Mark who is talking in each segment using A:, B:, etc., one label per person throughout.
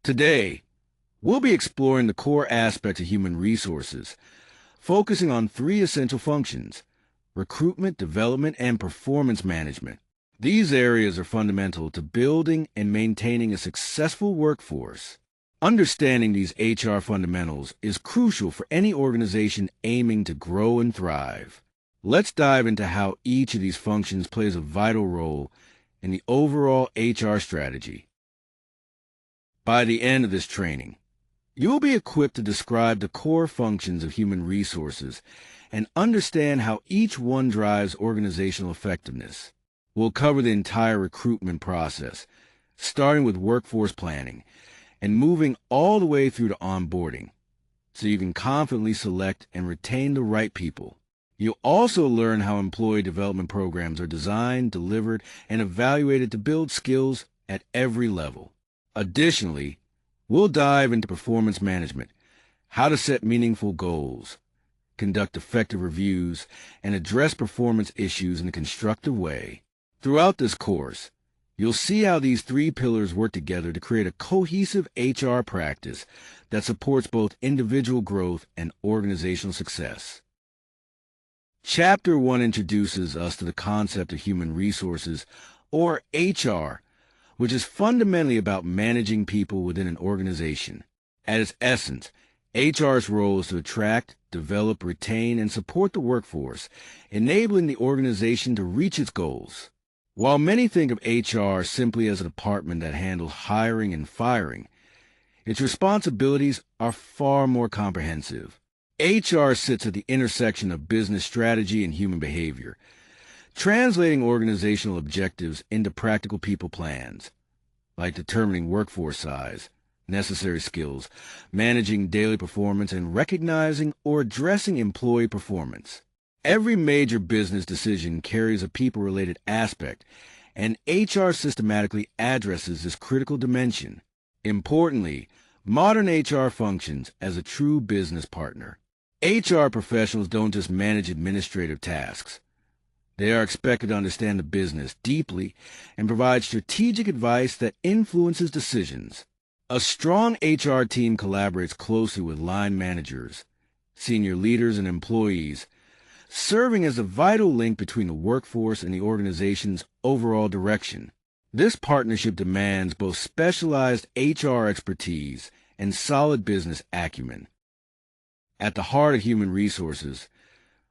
A: Today, we'll be exploring the core aspects of human resources, focusing on three essential functions: recruitment, development, and performance management. These areas are fundamental to building and maintaining a successful workforce. Understanding these HR fundamentals is crucial for any organization aiming to grow and thrive. Let's dive into how each of these functions plays a vital role in the overall HR strategy. By the end of this training, you'll be equipped to describe the core functions of human resources and understand how each one drives organizational effectiveness. We'll cover the entire recruitment process, starting with workforce planning and moving all the way through to onboarding, so you can confidently select and retain the right people. You'll also learn how employee development programs are designed, delivered, and evaluated to build skills at every level. Additionally, we'll dive into performance management, how to set meaningful goals, conduct effective reviews, and address performance issues in a constructive way. Throughout this course, you'll see how these three pillars work together to create a cohesive HR practice that supports both individual growth and organizational success. Chapter 1 introduces us to the concept of human resources, or HR, which is fundamentally about managing people within an organization. At its essence, HR's role is to attract, develop, retain, and support the workforce, enabling the organization to reach its goals. While many think of HR simply as a department that handles hiring and firing, its responsibilities are far more comprehensive. HR sits at the intersection of business strategy and human behavior, translating organizational objectives into practical people plans, like determining workforce size, necessary skills, managing daily performance, and recognizing or addressing employee performance. Every major business decision carries a people-related aspect, and HR systematically addresses this critical dimension. Importantly, modern HR functions as a true business partner. HR professionals don't just manage administrative tasks. They are expected to understand the business deeply and provide strategic advice that influences decisions. A strong HR team collaborates closely with line managers, senior leaders, and employees, serving as a vital link between the workforce and the organization's overall direction. This partnership demands both specialized HR expertise and solid business acumen. At the heart of human resources,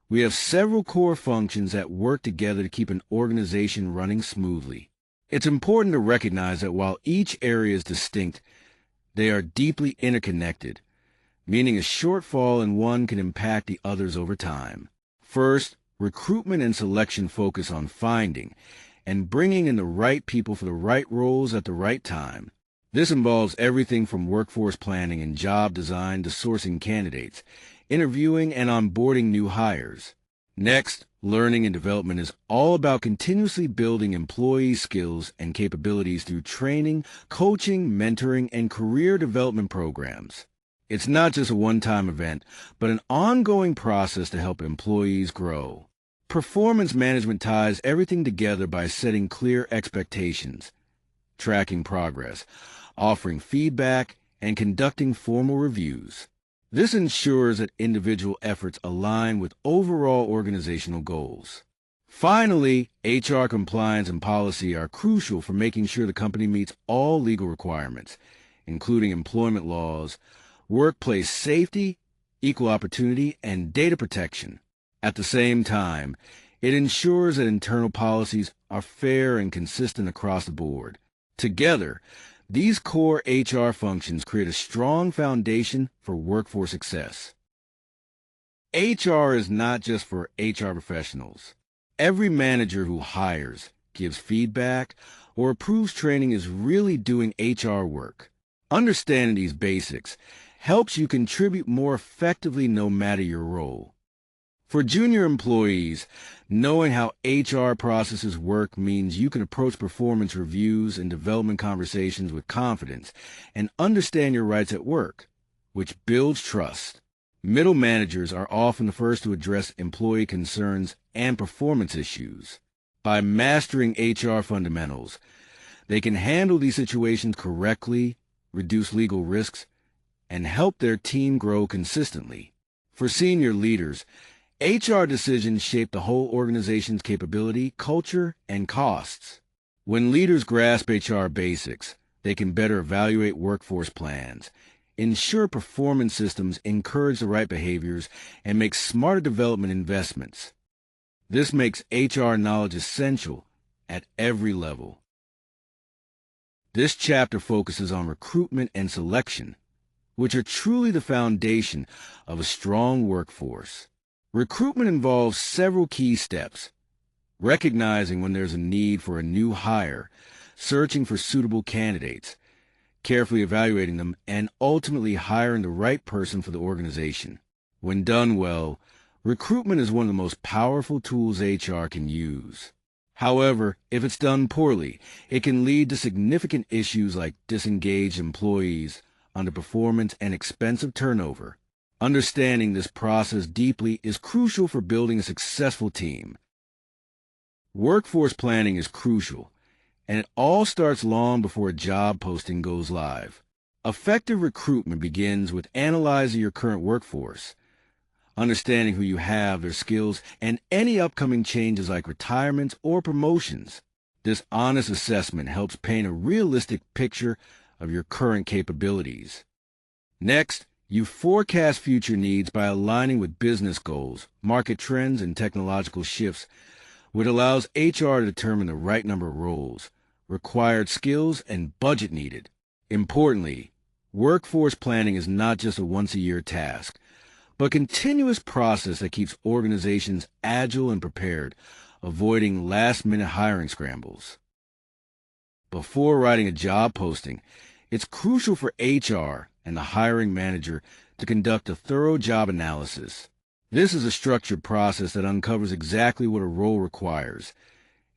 A: we have several core functions that work together to keep an organization running smoothly. It's important to recognize that while each area is distinct, they are deeply interconnected, meaning a shortfall in one can impact the others over time. First, recruitment and selection focus on finding and bringing in the right people for the right roles at the right time. This involves everything from workforce planning and job design to sourcing candidates, interviewing and onboarding new hires. Next, learning and development is all about continuously building employee skills and capabilities through training, coaching, mentoring, and career development programs. It's not just a one-time event, but an ongoing process to help employees grow. Performance management ties everything together by setting clear expectations, tracking progress, offering feedback, and conducting formal reviews. This ensures that individual efforts align with overall organizational goals. Finally, HR compliance and policy are crucial for making sure the company meets all legal requirements, including employment laws, workplace safety, equal opportunity, and data protection. At the same time, it ensures that internal policies are fair and consistent across the board. Together, these core HR functions create a strong foundation for workforce success. HR is not just for HR professionals. Every manager who hires, gives feedback, or approves training is really doing HR work. Understanding these basics helps you contribute more effectively no matter your role. For junior employees, knowing how HR processes work means you can approach performance reviews and development conversations with confidence and understand your rights at work, which builds trust. Middle managers are often the first to address employee concerns and performance issues. By mastering HR fundamentals, they can handle these situations correctly, reduce legal risks, and help their team grow consistently. For senior leaders, HR decisions shape the whole organization's capability, culture, and costs. When leaders grasp HR basics, they can better evaluate workforce plans, ensure performance systems encourage the right behaviors, and make smarter development investments. This makes HR knowledge essential at every level. This chapter focuses on recruitment and selection, which are truly the foundation of a strong workforce. Recruitment involves several key steps: recognizing when there's a need for a new hire, searching for suitable candidates, carefully evaluating them, and ultimately hiring the right person for the organization. When done well, recruitment is one of the most powerful tools HR can use. However, if it's done poorly, it can lead to significant issues like disengaged employees, underperformance, and expensive turnover. Understanding this process deeply is crucial for building a successful team. Workforce planning is crucial, and it all starts long before a job posting goes live. Effective recruitment begins with analyzing your current workforce, understanding who you have, their skills, and any upcoming changes like retirements or promotions. This honest assessment helps paint a realistic picture of your current capabilities. Next, you forecast future needs by aligning with business goals, market trends, and technological shifts, which allows HR to determine the right number of roles, required skills, and budget needed. Importantly, workforce planning is not just a once-a-year task, but a continuous process that keeps organizations agile and prepared, avoiding last-minute hiring scrambles. Before writing a job posting, it's crucial for HR and the hiring manager to conduct a thorough job analysis. This is a structured process that uncovers exactly what a role requires,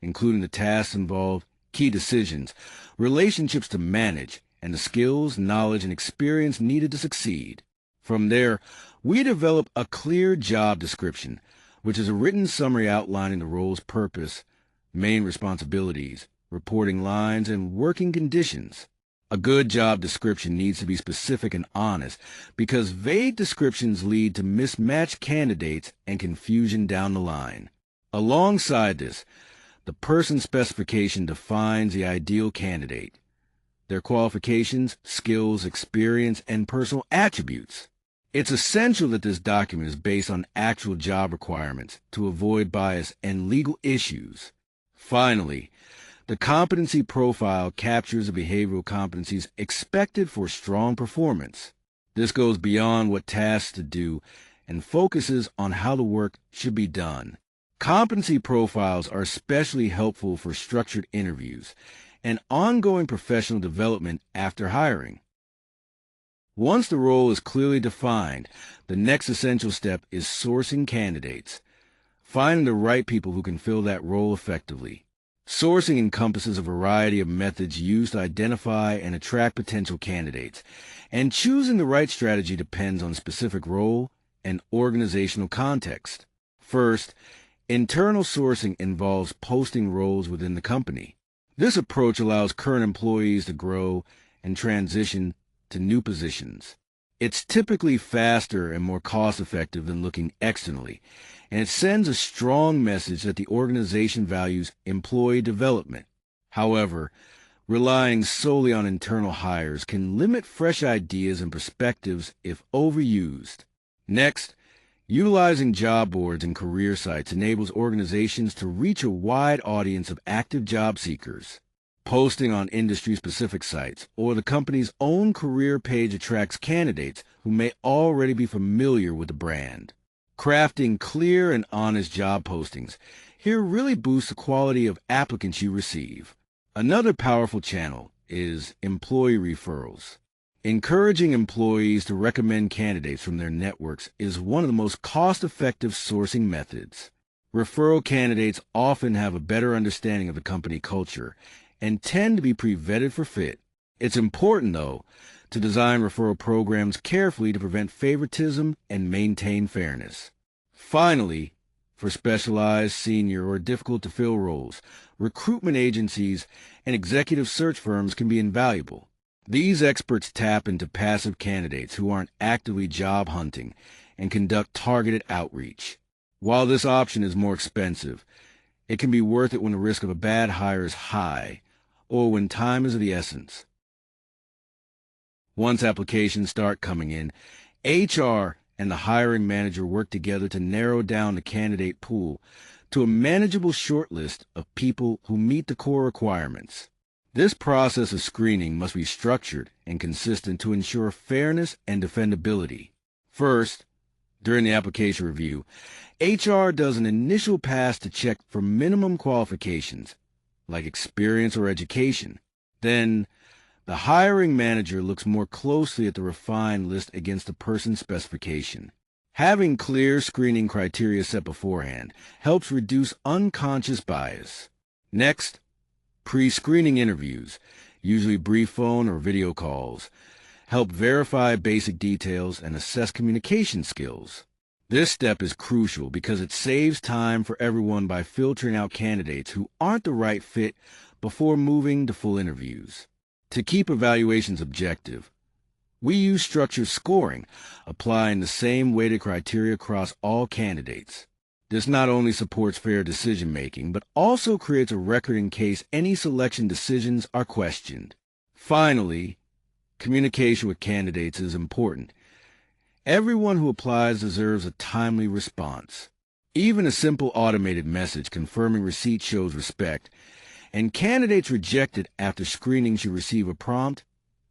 A: including the tasks involved, key decisions, relationships to manage, and the skills, knowledge, and experience needed to succeed. From there, we develop a clear job description, which is a written summary outlining the role's purpose, main responsibilities, reporting lines, and working conditions. A good job description needs to be specific and honest, because vague descriptions lead to mismatched candidates and confusion down the line. Alongside this, the person specification defines the ideal candidate, their qualifications, skills, experience, and personal attributes. It's essential that this document is based on actual job requirements to avoid bias and legal issues. Finally, the competency profile captures the behavioral competencies expected for strong performance. This goes beyond what tasks to do and focuses on how the work should be done. Competency profiles are especially helpful for structured interviews and ongoing professional development after hiring. Once the role is clearly defined, the next essential step is sourcing candidates, finding the right people who can fill that role effectively. Sourcing encompasses a variety of methods used to identify and attract potential candidates, and choosing the right strategy depends on specific role and organizational context. First, internal sourcing involves posting roles within the company. This approach allows current employees to grow and transition to new positions. It's typically faster and more cost-effective than looking externally, and it sends a strong message that the organization values employee development. However, relying solely on internal hires can limit fresh ideas and perspectives if overused. Next, utilizing job boards and career sites enables organizations to reach a wide audience of active job seekers. Posting on industry-specific sites or the company's own career page attracts candidates who may already be familiar with the brand. Crafting clear and honest job postings here really boosts the quality of applicants you receive. Another powerful channel is employee referrals. Encouraging employees to recommend candidates from their networks is one of the most cost-effective sourcing methods. Referral candidates often have a better understanding of the company culture and tend to be pre-vetted for fit. It's important, though, to design referral programs carefully to prevent favoritism and maintain fairness. Finally, for specialized, senior, or difficult-to-fill roles, recruitment agencies and executive search firms can be invaluable. These experts tap into passive candidates who aren't actively job hunting and conduct targeted outreach. While this option is more expensive, it can be worth it when the risk of a bad hire is high or when time is of the essence. Once applications start coming in, HR and the hiring manager work together to narrow down the candidate pool to a manageable shortlist of people who meet the core requirements. This process of screening must be structured and consistent to ensure fairness and defendability. First, during the application review, HR does an initial pass to check for minimum qualifications, like experience or education. Then, the hiring manager looks more closely at the refined list against the person's specification. Having clear screening criteria set beforehand helps reduce unconscious bias. Next, pre-screening interviews, usually brief phone or video calls, help verify basic details and assess communication skills. This step is crucial because it saves time for everyone by filtering out candidates who aren't the right fit before moving to full interviews. To keep evaluations objective, we use structured scoring, applying the same weighted criteria across all candidates. This not only supports fair decision-making, but also creates a record in case any selection decisions are questioned. Finally, communication with candidates is important. Everyone who applies deserves a timely response. Even a simple automated message confirming receipt shows respect, and candidates rejected after screening should receive a prompt,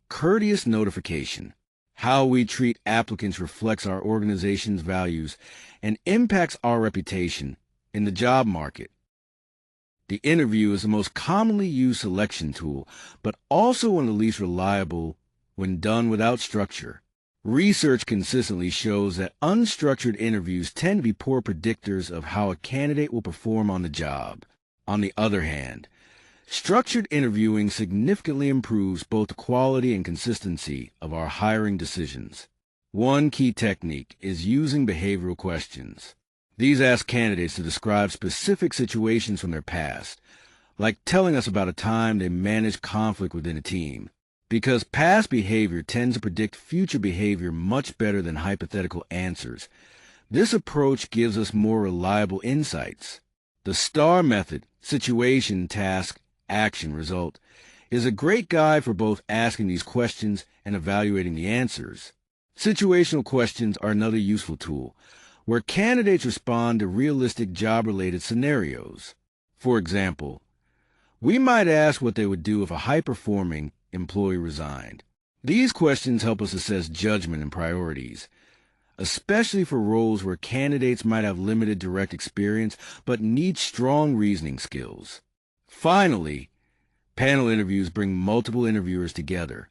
A: courteous notification. How we treat applicants reflects our organization's values and impacts our reputation in the job market. The interview is the most commonly used selection tool, but also one of the least reliable when done without structure. Research consistently shows that unstructured interviews tend to be poor predictors of how a candidate will perform on the job. On the other hand, structured interviewing significantly improves both the quality and consistency of our hiring decisions. One key technique is using behavioral questions. These ask candidates to describe specific situations from their past, like telling us about a time they managed conflict within a team. Because past behavior tends to predict future behavior much better than hypothetical answers, this approach gives us more reliable insights. The STAR method, situation, task, action, result, is a great guide for both asking these questions and evaluating the answers. Situational questions are another useful tool, where candidates respond to realistic job-related scenarios. For example, we might ask what they would do if a high-performing employee resigned. These questions help us assess judgment and priorities, especially for roles where candidates might have limited direct experience but need strong reasoning skills. Finally, panel interviews bring multiple interviewers together,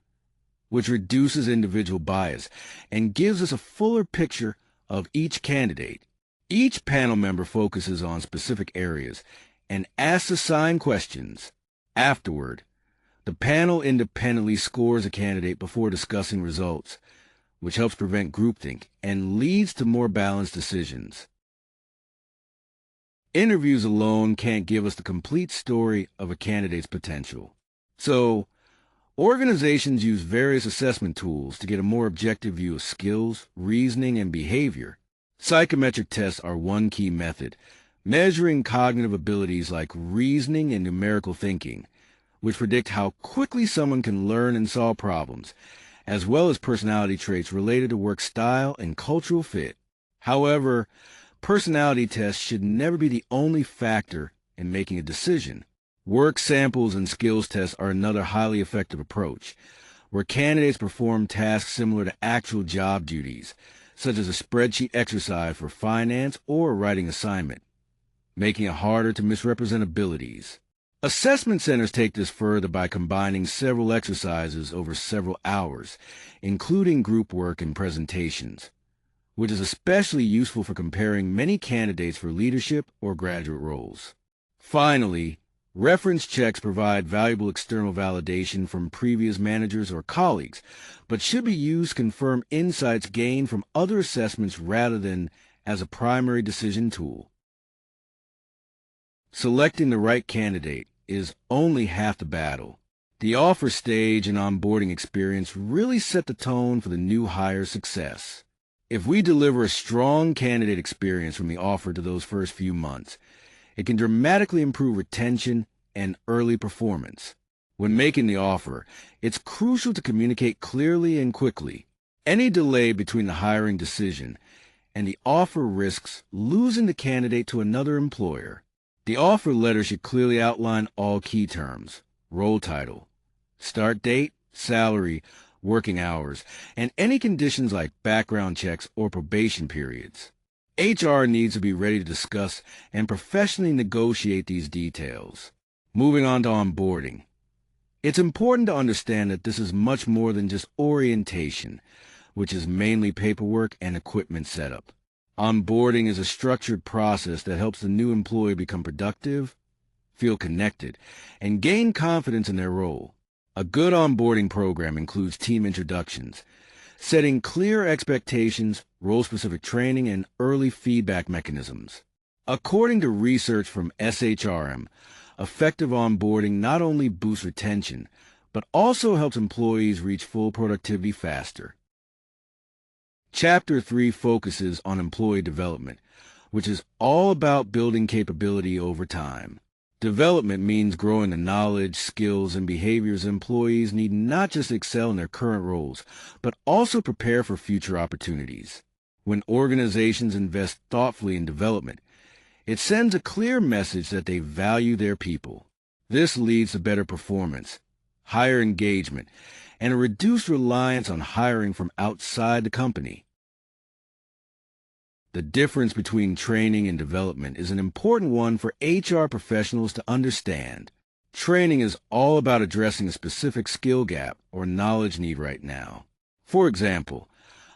A: which reduces individual bias and gives us a fuller picture of each candidate. Each panel member focuses on specific areas and asks assigned questions. Afterward, the panel independently scores a candidate before discussing results, which helps prevent groupthink and leads to more balanced decisions. Interviews alone can't give us the complete story of a candidate's potential. So, organizations use various assessment tools to get a more objective view of skills, reasoning, and behavior. Psychometric tests are one key method, measuring cognitive abilities like reasoning and numerical thinking, which predict how quickly someone can learn and solve problems, as well as personality traits related to work style and cultural fit. However, personality tests should never be the only factor in making a decision. Work samples and skills tests are another highly effective approach, where candidates perform tasks similar to actual job duties, such as a spreadsheet exercise for finance or a writing assignment, making it harder to misrepresent abilities. Assessment centers take this further by combining several exercises over several hours, including group work and presentations, which is especially useful for comparing many candidates for leadership or graduate roles. Finally, reference checks provide valuable external validation from previous managers or colleagues, but should be used to confirm insights gained from other assessments rather than as a primary decision tool. Selecting the right candidate is only half the battle. The offer stage and onboarding experience really set the tone for the new hire's success. If we deliver a strong candidate experience from the offer to those first few months, it can dramatically improve retention and early performance. When making the offer, it's crucial to communicate clearly and quickly. Any delay between the hiring decision and the offer risks losing the candidate to another employer. The offer letter should clearly outline all key terms: role title, start date, salary, working hours, and any conditions like background checks or probation periods. HR needs to be ready to discuss and professionally negotiate these details. Moving on to onboarding. It's important to understand that this is much more than just orientation, which is mainly paperwork and equipment setup. Onboarding is a structured process that helps the new employee become productive, feel connected, and gain confidence in their role. A good onboarding program includes team introductions, setting clear expectations, role-specific training, and early feedback mechanisms. According to research from SHRM, effective onboarding not only boosts retention, but also helps employees reach full productivity faster. Chapter 3 focuses on employee development, which is all about building capability over time. Development means growing the knowledge, skills, and behaviors employees need not just excel in their current roles, but also prepare for future opportunities. When organizations invest thoughtfully in development, it sends a clear message that they value their people. This leads to better performance, higher engagement, and a reduced reliance on hiring from outside the company. The difference between training and development is an important one for HR professionals to understand. Training is all about addressing a specific skill gap or knowledge need right now. For example,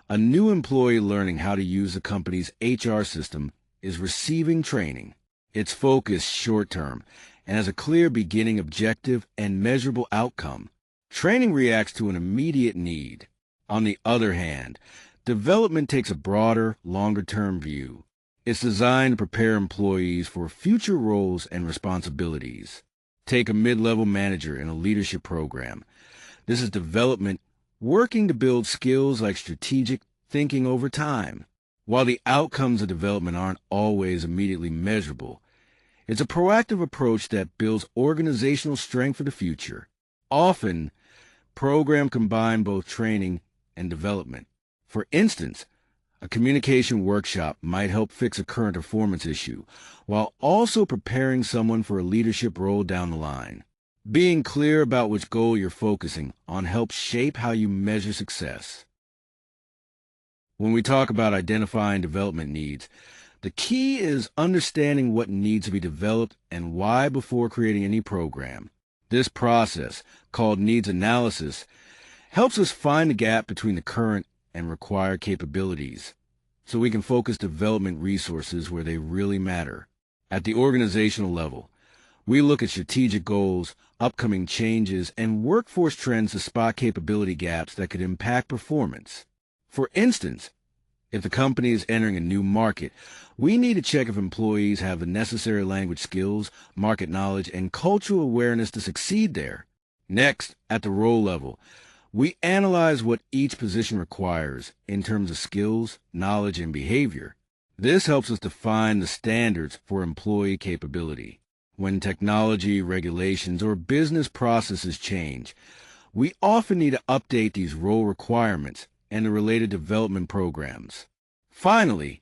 A: a new employee learning how to use the company's HR system is receiving training. It's focused short-term and has a clear beginning objective and measurable outcome. Training reacts to an immediate need. On the other hand, development takes a broader, longer-term view. It's designed to prepare employees for future roles and responsibilities. Take a mid-level manager in a leadership program. This is development working to build skills like strategic thinking over time. While the outcomes of development aren't always immediately measurable, it's a proactive approach that builds organizational strength for the future. Often, programs combine both training and development. For instance, a communication workshop might help fix a current performance issue while also preparing someone for a leadership role down the line. Being clear about which goal you're focusing on helps shape how you measure success. When we talk about identifying development needs, the key is understanding what needs to be developed and why before creating any program. This process, called needs analysis, helps us find the gap between the current and required capabilities, so we can focus development resources where they really matter. At the organizational level, we look at strategic goals, upcoming changes, and workforce trends to spot capability gaps that could impact performance. For instance, if the company is entering a new market, we need to check if employees have the necessary language skills, market knowledge, and cultural awareness to succeed there. Next, at the role level, we analyze what each position requires in terms of skills, knowledge, and behavior. This helps us define the standards for employee capability. When technology, regulations, or business processes change, we often need to update these role requirements and the related development programs. Finally,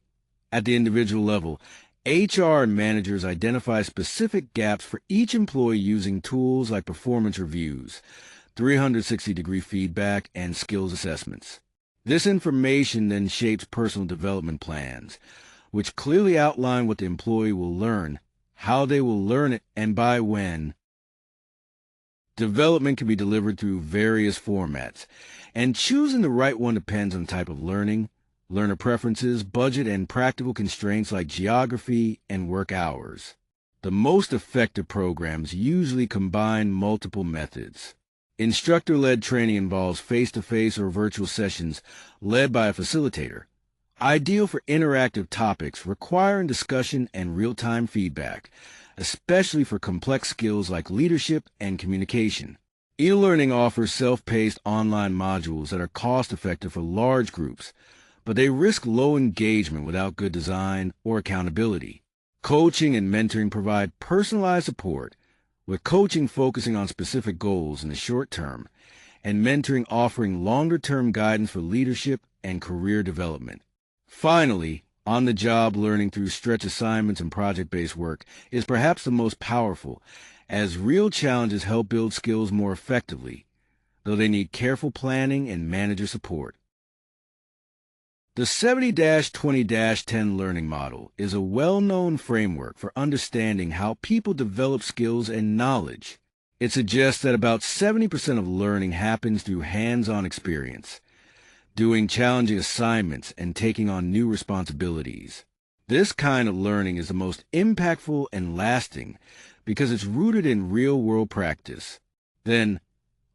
A: at the individual level, HR and managers identify specific gaps for each employee using tools like performance reviews, 360-degree feedback, and skills assessments. This information then shapes personal development plans, which clearly outline what the employee will learn, how they will learn it, and by when. Development can be delivered through various formats, and choosing the right one depends on the type of learning, learner preferences, budget, and practical constraints like geography and work hours. The most effective programs usually combine multiple methods. Instructor-led training involves face-to-face or virtual sessions led by a facilitator, ideal for interactive topics requiring discussion and real-time feedback, especially for complex skills like leadership and communication. E-learning offers self-paced online modules that are cost-effective for large groups, but they risk low engagement without good design or accountability. Coaching and mentoring provide personalized support, with coaching focusing on specific goals in the short term, and mentoring offering longer-term guidance for leadership and career development. Finally, on-the-job learning through stretch assignments and project-based work is perhaps the most powerful, as real challenges help build skills more effectively, though they need careful planning and manager support. The 70-20-10 learning model is a well-known framework for understanding how people develop skills and knowledge. It suggests that about 70% of learning happens through hands-on experience, doing challenging assignments and taking on new responsibilities. This kind of learning is the most impactful and lasting because it's rooted in real-world practice. Then,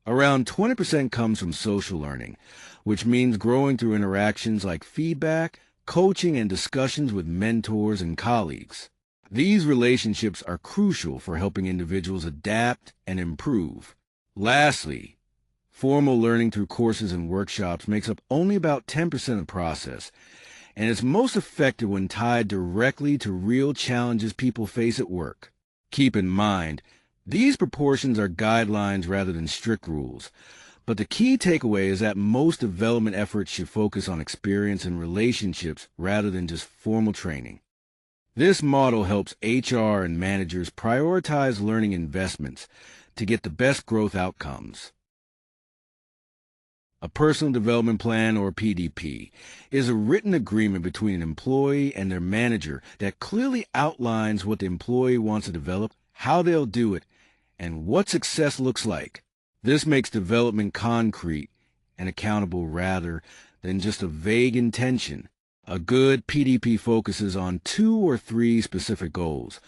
A: around 20% comes from social learning, which means growing through interactions like feedback, coaching, and discussions with mentors and colleagues. These relationships are crucial for helping individuals adapt and improve. Lastly, formal learning through courses and workshops makes up only about 10% of the process, and is most effective when tied directly to real challenges people face at work. Keep in mind, these proportions are guidelines rather than strict rules, but the key takeaway is that most development efforts should focus on experience and relationships rather than just formal training. This model helps HR and managers prioritize learning investments to get the best growth outcomes. A personal development plan, or PDP, is a written agreement between an employee and their manager that clearly outlines what the employee wants to develop, how they'll do it, and what success looks like. This makes development concrete and accountable rather than just a vague intention. A good PDP focuses on 2 or 3 specific goals,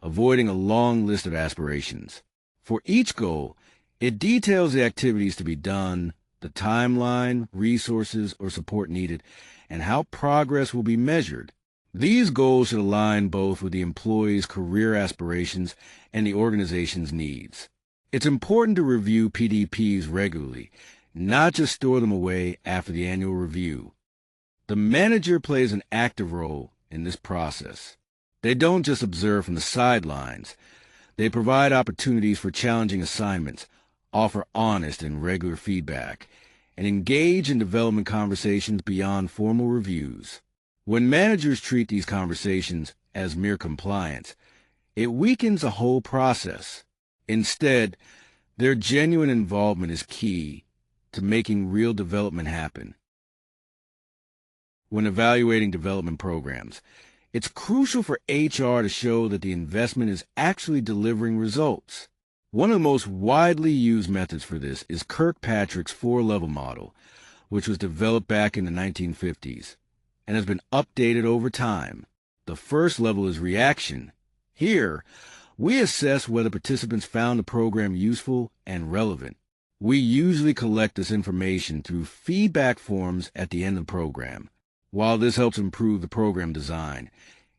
A: avoiding a long list of aspirations. For each goal, it details the activities to be done, the timeline, resources, or support needed, and how progress will be measured. These goals should align both with the employee's career aspirations and the organization's needs. It's important to review PDPs regularly, not just store them away after the annual review. The manager plays an active role in this process. They don't just observe from the sidelines. They provide opportunities for challenging assignments, offer honest and regular feedback, and engage in development conversations beyond formal reviews. When managers treat these conversations as mere compliance, it weakens the whole process. Instead, their genuine involvement is key to making real development happen. When evaluating development programs, it's crucial for HR to show that the investment is actually delivering results. One of the most widely used methods for this is Kirkpatrick's 4-level model, which was developed back in the 1950s and has been updated over time. The first level is reaction. Here, we assess whether participants found the program useful and relevant. We usually collect this information through feedback forms at the end of the program. While this helps improve the program design,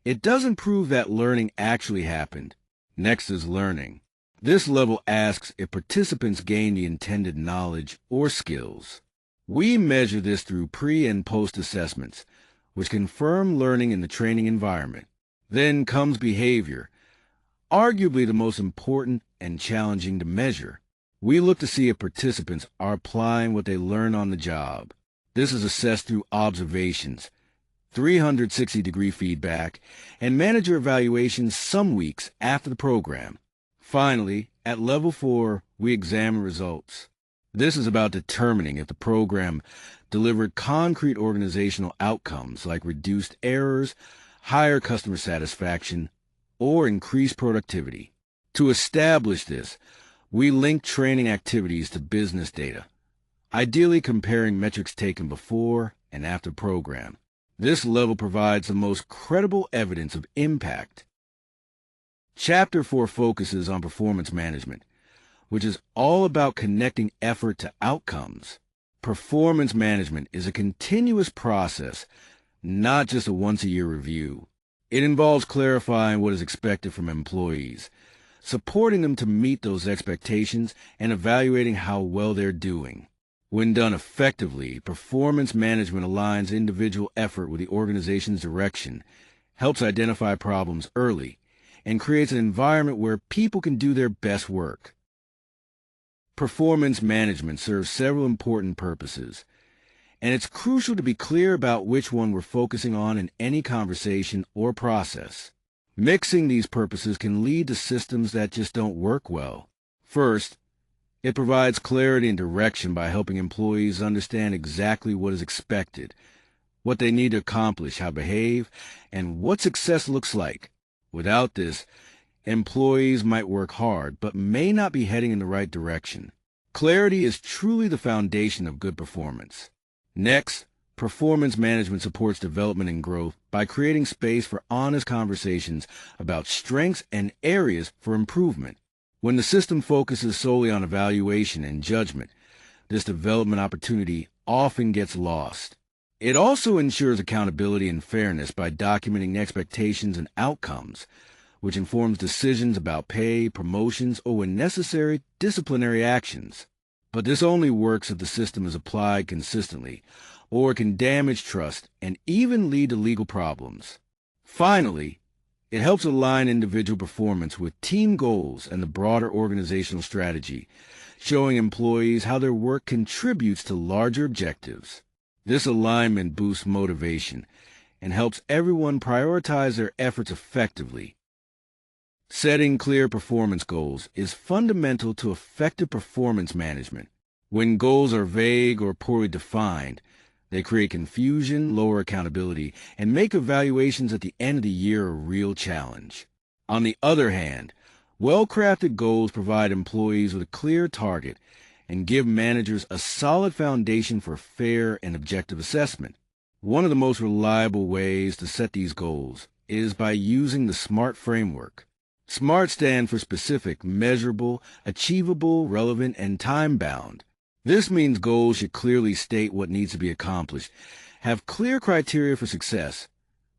A: it doesn't prove that learning actually happened. Next is learning. This level asks if participants gain the intended knowledge or skills. We measure this through pre- and post-assessments, which confirm learning in the training environment. Then comes behavior, arguably the most important and challenging to measure. We look to see if participants are applying what they learn on the job. This is assessed through observations, 360-degree feedback, and manager evaluations some weeks after the program. Finally, at level 4, we examine results. This is about determining if the program delivered concrete organizational outcomes like reduced errors, higher customer satisfaction, or increased productivity. To establish this, we link training activities to business data, ideally comparing metrics taken before and after program. This level provides the most credible evidence of impact. Chapter 4 focuses on performance management, which is all about connecting effort to outcomes. Performance management is a continuous process, not just a once-a-year review. It involves clarifying what is expected from employees, supporting them to meet those expectations and evaluating how well they're doing. When done effectively, performance management aligns individual effort with the organization's direction, helps identify problems early, and creates an environment where people can do their best work. Performance management serves several important purposes, and it's crucial to be clear about which one we're focusing on in any conversation or process. Mixing these purposes can lead to systems that just don't work well. First, it provides clarity and direction by helping employees understand exactly what is expected, what they need to accomplish, how to behave, and what success looks like. Without this, employees might work hard but may not be heading in the right direction. Clarity is truly the foundation of good performance. Next, performance management supports development and growth by creating space for honest conversations about strengths and areas for improvement. When the system focuses solely on evaluation and judgment, this development opportunity often gets lost. It also ensures accountability and fairness by documenting expectations and outcomes, which informs decisions about pay, promotions, or, when necessary, disciplinary actions. But this only works if the system is applied consistently, or it can damage trust and even lead to legal problems. Finally, it helps align individual performance with team goals and the broader organizational strategy, showing employees how their work contributes to larger objectives. This alignment boosts motivation and helps everyone prioritize their efforts effectively. Setting clear performance goals is fundamental to effective performance management. When goals are vague or poorly defined, they create confusion, lower accountability, and make evaluations at the end of the year a real challenge. On the other hand, well-crafted goals provide employees with a clear target and give managers a solid foundation for fair and objective assessment. One of the most reliable ways to set these goals is by using the SMART framework. SMART stands for specific, measurable, achievable, relevant, and time-bound. This means goals should clearly state what needs to be accomplished, have clear criteria for success,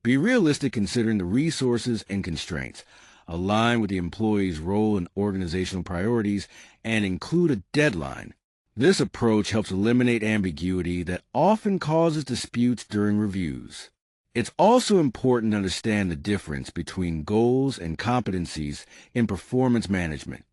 A: be realistic considering the resources and constraints, align with the employee's role and organizational priorities, and include a deadline. This approach helps eliminate ambiguity that often causes disputes during reviews. It's also important to understand the difference between goals and competencies in performance management.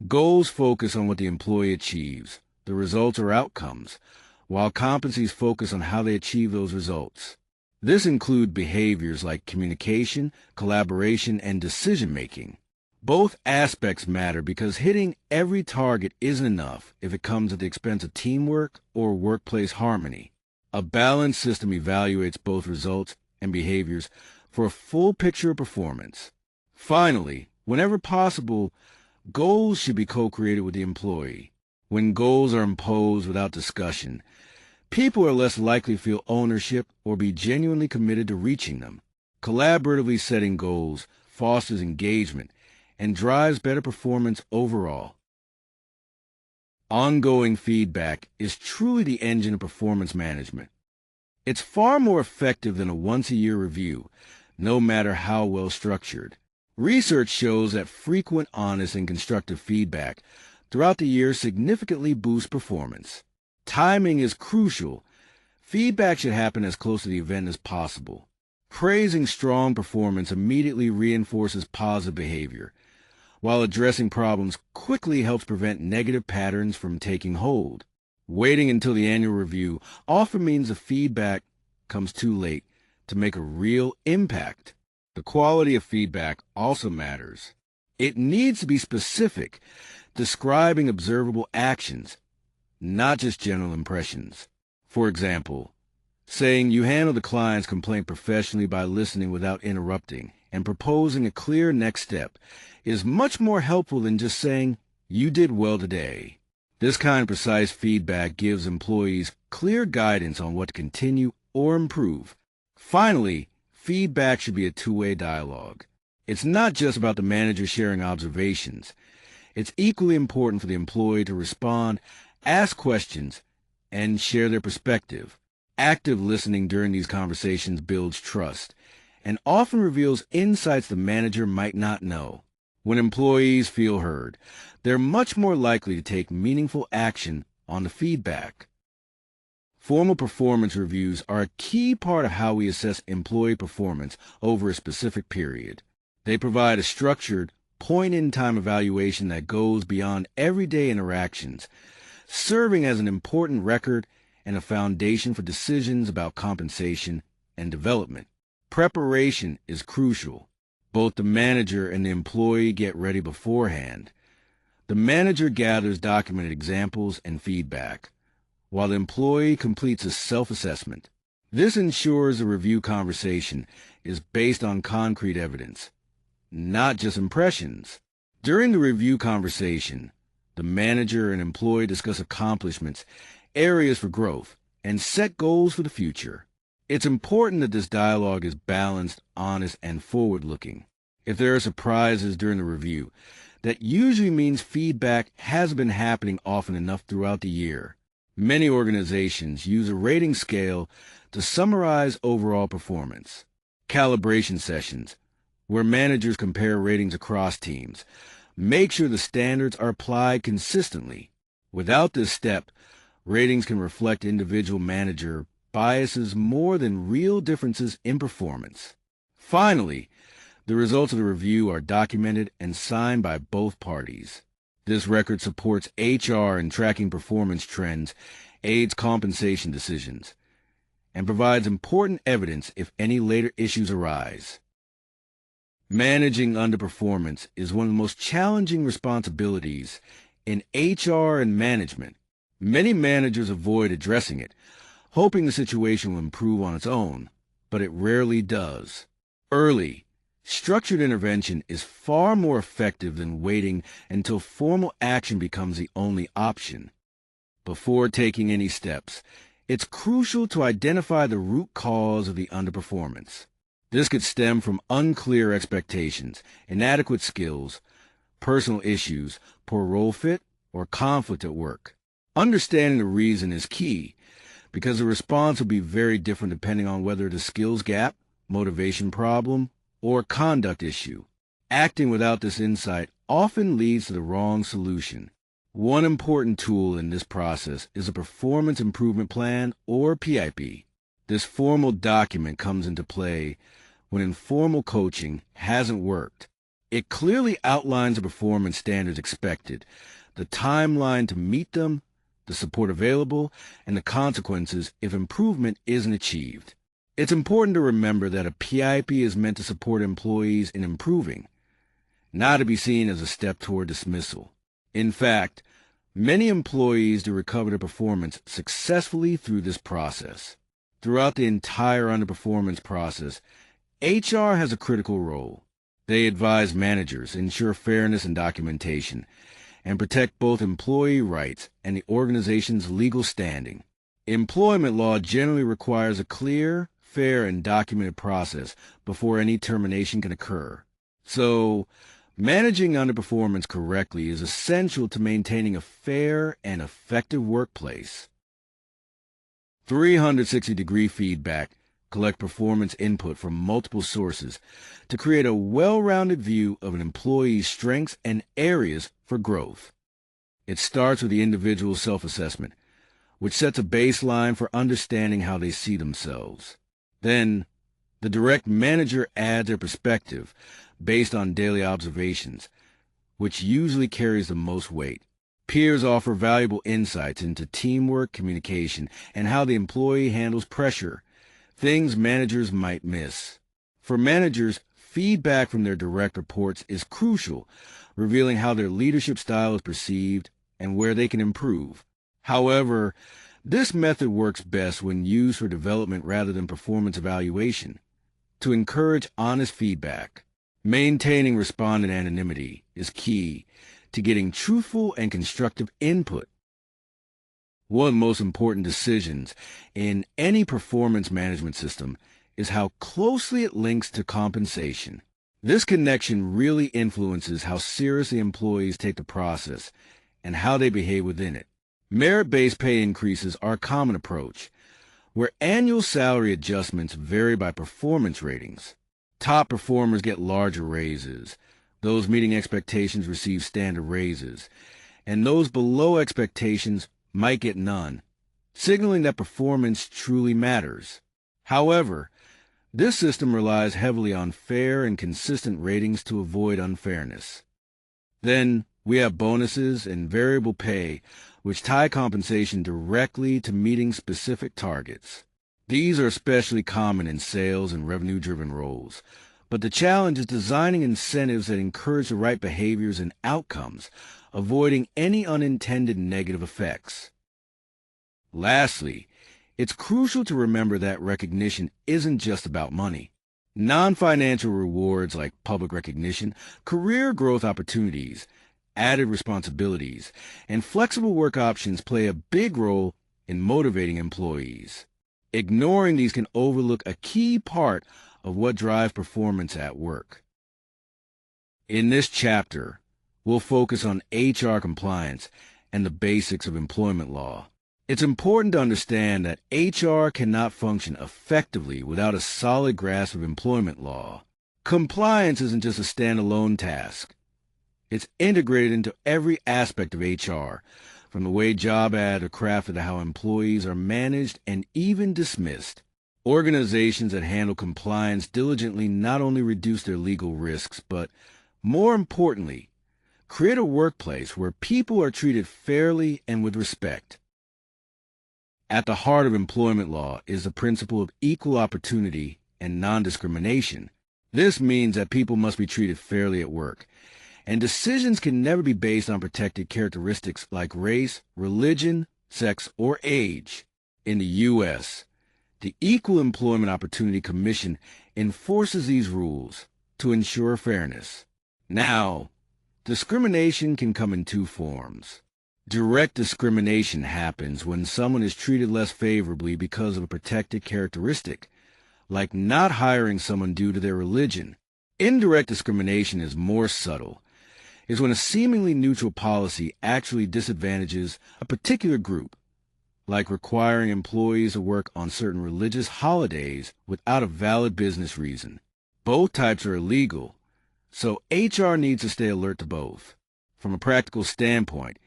A: Goals focus on what the employee achieves, the results or outcomes, while competencies focus on how they achieve those results. This includes behaviors like communication, collaboration, and decision-making. Both aspects matter because hitting every target isn't enough if it comes at the expense of teamwork or workplace harmony. A balanced system evaluates both results and behaviors for a full picture of performance. Finally, whenever possible, goals should be co-created with the employee. When goals are imposed without discussion, people are less likely to feel ownership or be genuinely committed to reaching them. Collaboratively setting goals fosters engagement and drives better performance overall. Ongoing feedback is truly the engine of performance management. It's far more effective than a once-a-year review, no matter how well structured. Research shows that frequent, honest, and constructive feedback throughout the year significantly boosts performance. Timing is crucial. Feedback should happen as close to the event as possible. Praising strong performance immediately reinforces positive behavior, while addressing problems quickly helps prevent negative patterns from taking hold. Waiting until the annual review often means the feedback comes too late to make a real impact. The quality of feedback also matters. It needs to be specific, describing observable actions, not just general impressions. For example, saying you handle the client's complaint professionally by listening without interrupting and proposing a clear next step is much more helpful than just saying you did well today. This kind of precise feedback gives employees clear guidance on what to continue or improve. Finally, feedback should be a two-way dialogue. It's not just about the manager sharing observations. It's equally important for the employee to respond, ask questions, and share their perspective. Active listening during these conversations builds trust and often reveals insights the manager might not know. When employees feel heard, they're much more likely to take meaningful action on the feedback. Formal performance reviews are a key part of how we assess employee performance over a specific period. They provide a structured, point-in-time evaluation that goes beyond everyday interactions, serving as an important record and a foundation for decisions about compensation and development. Preparation is crucial. Both the manager and the employee get ready beforehand. The manager gathers documented examples and feedback, while the employee completes a self-assessment. This ensures the review conversation is based on concrete evidence, not just impressions. During the review conversation, the manager and employee discuss accomplishments, areas for growth, and set goals for the future. It's important that this dialogue is balanced, honest, and forward-looking. If there are surprises during the review, that usually means feedback has been happening often enough throughout the year. Many organizations use a rating scale to summarize overall performance. Calibration sessions, where managers compare ratings across teams, make sure the standards are applied consistently. Without this step, ratings can reflect individual manager biases more than real differences in performance. Finally, the results of the review are documented and signed by both parties. This record supports HR in tracking performance trends, aids compensation decisions, and provides important evidence if any later issues arise. Managing underperformance is one of the most challenging responsibilities in HR and management. Many managers avoid addressing it, hoping the situation will improve on its own, but it rarely does. Early, structured intervention is far more effective than waiting until formal action becomes the only option. Before taking any steps, it's crucial to identify the root cause of the underperformance. This could stem from unclear expectations, inadequate skills, personal issues, poor role fit, or conflict at work. Understanding the reason is key, because the response will be very different depending on whether it's a skills gap, motivation problem, or conduct issue. Acting without this insight often leads to the wrong solution. One important tool in this process is a Performance Improvement Plan, or PIP. This formal document comes into play when informal coaching hasn't worked. It clearly outlines the performance standards expected, the timeline to meet them, the support available, and the consequences if improvement isn't achieved. It's important to remember that a PIP is meant to support employees in improving, not to be seen as a step toward dismissal. In fact, many employees do recover their performance successfully through this process. Throughout the entire underperformance process, HR has a critical role. They advise managers, ensure fairness in documentation, and protect both employee rights and the organization's legal standing. Employment law generally requires a clear, fair, and documented process before any termination can occur. So, managing underperformance correctly is essential to maintaining a fair and effective workplace. 360-degree feedback collect performance input from multiple sources to create a well-rounded view of an employee's strengths and areas for growth. It starts with the individual self-assessment, which sets a baseline for understanding how they see themselves. Then, the direct manager adds their perspective based on daily observations, which usually carries the most weight. Peers offer valuable insights into teamwork, communication, and how the employee handles pressure, things managers might miss. For managers, feedback from their direct reports is crucial, revealing how their leadership style is perceived and where they can improve. However, this method works best when used for development rather than performance evaluation. To encourage honest feedback, maintaining respondent anonymity is key to getting truthful and constructive input. One of the most important decisions in any performance management system is how closely it links to compensation. This connection really influences how seriously employees take the process and how they behave within it. Merit-based pay increases are a common approach, where annual salary adjustments vary by performance ratings. Top performers get larger raises, Those meeting expectations receive standard raises, and those below expectations might get none, signaling that performance truly matters. However, this system relies heavily on fair and consistent ratings to avoid unfairness. Then we have bonuses and variable pay, which tie compensation directly to meeting specific targets. These are especially common in sales and revenue-driven roles, but the challenge is designing incentives that encourage the right behaviors and outcomes, avoiding any unintended negative effects. Lastly, it's crucial to remember that recognition isn't just about money. Non-financial rewards like public recognition, career growth opportunities, added responsibilities, and flexible work options play a big role in motivating employees. Ignoring these can overlook a key part of what drives performance at work. In this chapter, we'll focus on HR compliance and the basics of employment law. It's important to understand that HR cannot function effectively without a solid grasp of employment law. Compliance isn't just a standalone task. It's integrated into every aspect of HR, from the way job ads are crafted to how employees are managed and even dismissed. Organizations that handle compliance diligently not only reduce their legal risks, but, more importantly, create a workplace where people are treated fairly and with respect. At the heart of employment law is the principle of equal opportunity and non-discrimination. This means that people must be treated fairly at work, and decisions can never be based on protected characteristics like race, religion, sex, or age. In the U.S., the Equal Employment Opportunity Commission enforces these rules to ensure fairness. Now, discrimination can come in two forms. Direct discrimination happens when someone is treated less favorably because of a protected characteristic, like not hiring someone due to their religion. Indirect discrimination is more subtle. It's when a seemingly neutral policy actually disadvantages a particular group, like requiring employees to work on certain religious holidays without a valid business reason. Both types are illegal, so HR needs to stay alert to both. From a practical standpoint,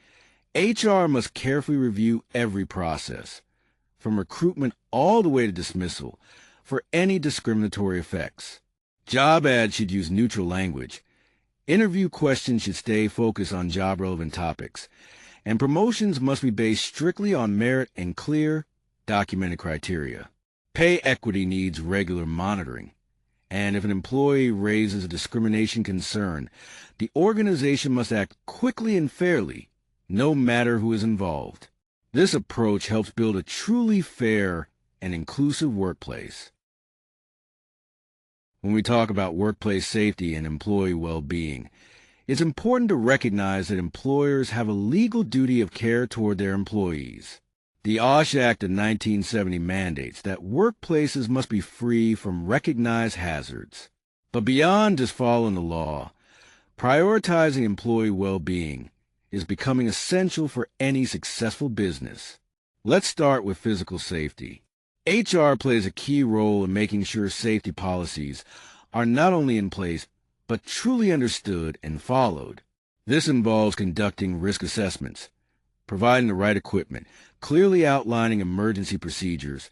A: HR must carefully review every process, from recruitment all the way to dismissal, for any discriminatory effects. Job ads should use neutral language. Interview questions should stay focused on job-relevant topics, and promotions must be based strictly on merit and clear, documented criteria. Pay equity needs regular monitoring, and if an employee raises a discrimination concern, the organization must act quickly and fairly, no matter who is involved. This approach helps build a truly fair and inclusive workplace. When we talk about workplace safety and employee well-being, it's important to recognize that employers have a legal duty of care toward their employees. The OSH Act of 1970 mandates that workplaces must be free from recognized hazards. But beyond just following the law, prioritizing employee well-being is becoming essential for any successful business. Let's start with physical safety. HR plays a key role in making sure safety policies are not only in place, but truly understood and followed. This involves conducting risk assessments, providing the right equipment, clearly outlining emergency procedures,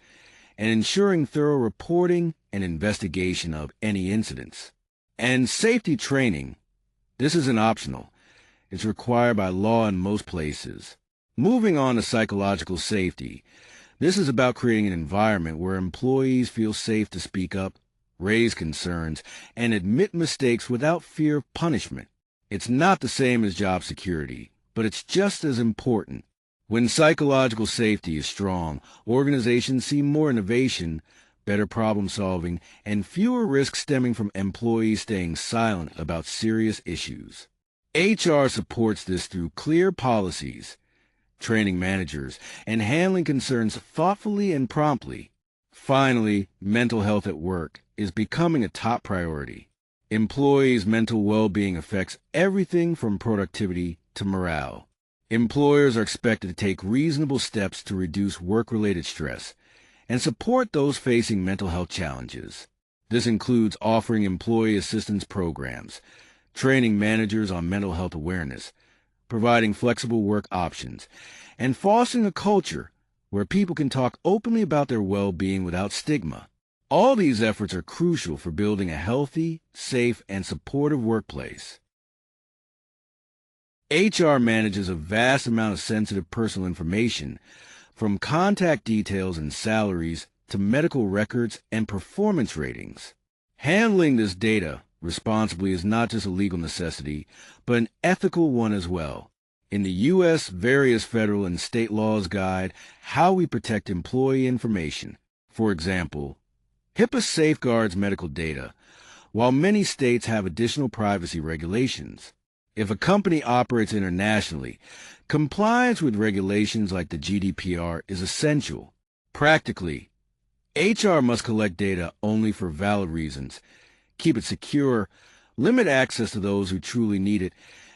A: and ensuring thorough reporting and investigation of any incidents. And safety training, this isn't optional. It's required by law in most places. Moving on to psychological safety, this is about creating an environment where employees feel safe to speak up, raise concerns, and admit mistakes without fear of punishment. It's not the same as job security, but it's just as important. When psychological safety is strong, organizations see more innovation, better problem solving, and fewer risks stemming from employees staying silent about serious issues. HR supports this through clear policies, training managers, and handling concerns thoughtfully and promptly. Finally, mental health at work is becoming a top priority. Employees' mental well-being affects everything from productivity to morale. Employers are expected to take reasonable steps to reduce work-related stress and support those facing mental health challenges. This includes offering employee assistance programs, training managers on mental health awareness, providing flexible work options, and fostering a culture where people can talk openly about their well-being without stigma. All these efforts are crucial for building a healthy, safe, and supportive workplace. HR manages a vast amount of sensitive personal information, from contact details and salaries to medical records and performance ratings. Handling this data responsibly is not just a legal necessity, but an ethical one as well. In the U.S., various federal and state laws guide how we protect employee information. For example, HIPAA safeguards medical data, while many states have additional privacy regulations. If a company operates internationally, compliance with regulations like the GDPR is essential. Practically, HR must collect data only for valid reasons, keep it secure, limit access to those who truly need it,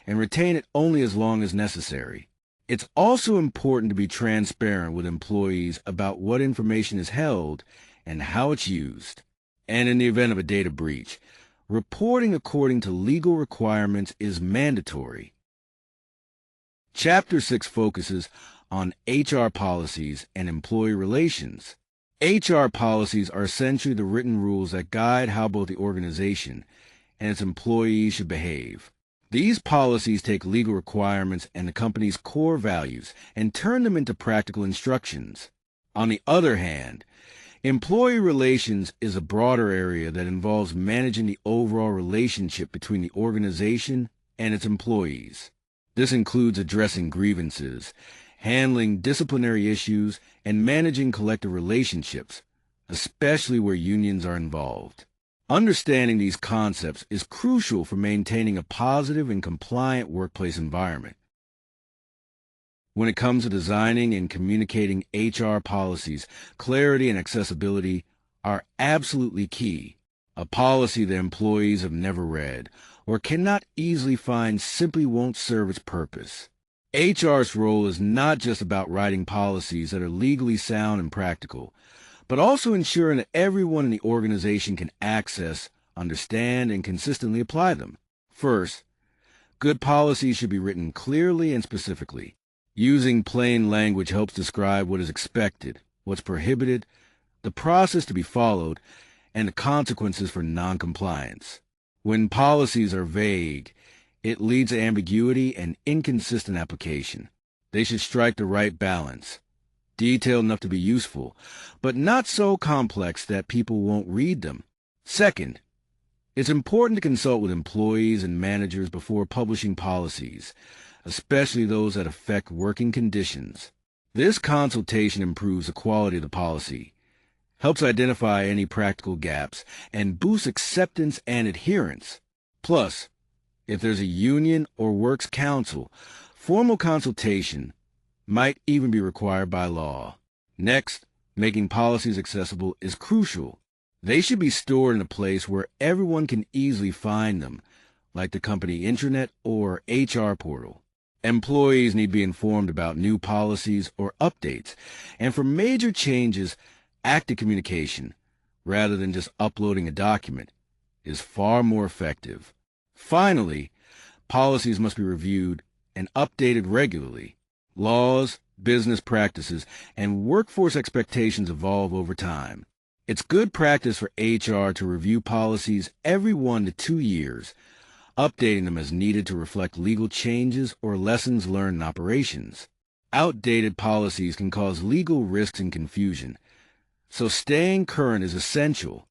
A: and retain it only as long as necessary. It's also important to be transparent with employees about what information is held and how it's used. And in the event of a data breach, reporting according to legal requirements is mandatory. Chapter 6 focuses on HR policies and employee relations. HR policies are essentially the written rules that guide how both the organization and its employees should behave. These policies take legal requirements and the company's core values and turn them into practical instructions. On the other hand, employee relations is a broader area that involves managing the overall relationship between the organization and its employees. This includes addressing grievances, handling disciplinary issues, and managing collective relationships, especially where unions are involved. Understanding these concepts is crucial for maintaining a positive and compliant workplace environment. When it comes to designing and communicating HR policies, clarity and accessibility are absolutely key. A policy that employees have never read or cannot easily find simply won't serve its purpose. HR's role is not just about writing policies that are legally sound and practical, but also ensuring that everyone in the organization can access, understand, and consistently apply them. First, good policies should be written clearly and specifically. Using plain language helps describe what is expected, what's prohibited, the process to be followed, and the consequences for noncompliance. When policies are vague, it leads to ambiguity and inconsistent application. They should strike the right balance, detailed enough to be useful, but not so complex that people won't read them. Second, it's important to consult with employees and managers before publishing policies, especially those that affect working conditions. This consultation improves the quality of the policy, helps identify any practical gaps, and boosts acceptance and adherence. Plus, if there's a union or works council, formal consultation might even be required by law. Next, making policies accessible is crucial. They should be stored in a place where everyone can easily find them, like the company intranet or HR portal. Employees need to be informed about new policies or updates, and for major changes, active communication, rather than just uploading a document, is far more effective. Finally, policies must be reviewed and updated regularly. Laws, business practices, and workforce expectations evolve over time. It's good practice for HR to review policies every 1 to 2 years, updating them as needed to reflect legal changes or lessons learned in operations. Outdated policies can cause legal risks and confusion, so staying current is essential.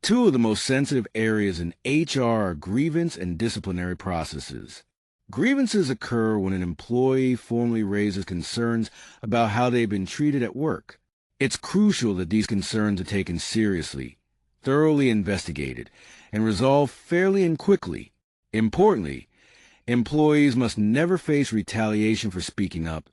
A: Two of the most sensitive areas in HR are grievance and disciplinary processes. Grievances occur when an employee formally raises concerns about how they've been treated at work. It's crucial that these concerns are taken seriously, thoroughly investigated, and resolved fairly and quickly. Importantly, employees must never face retaliation for speaking up,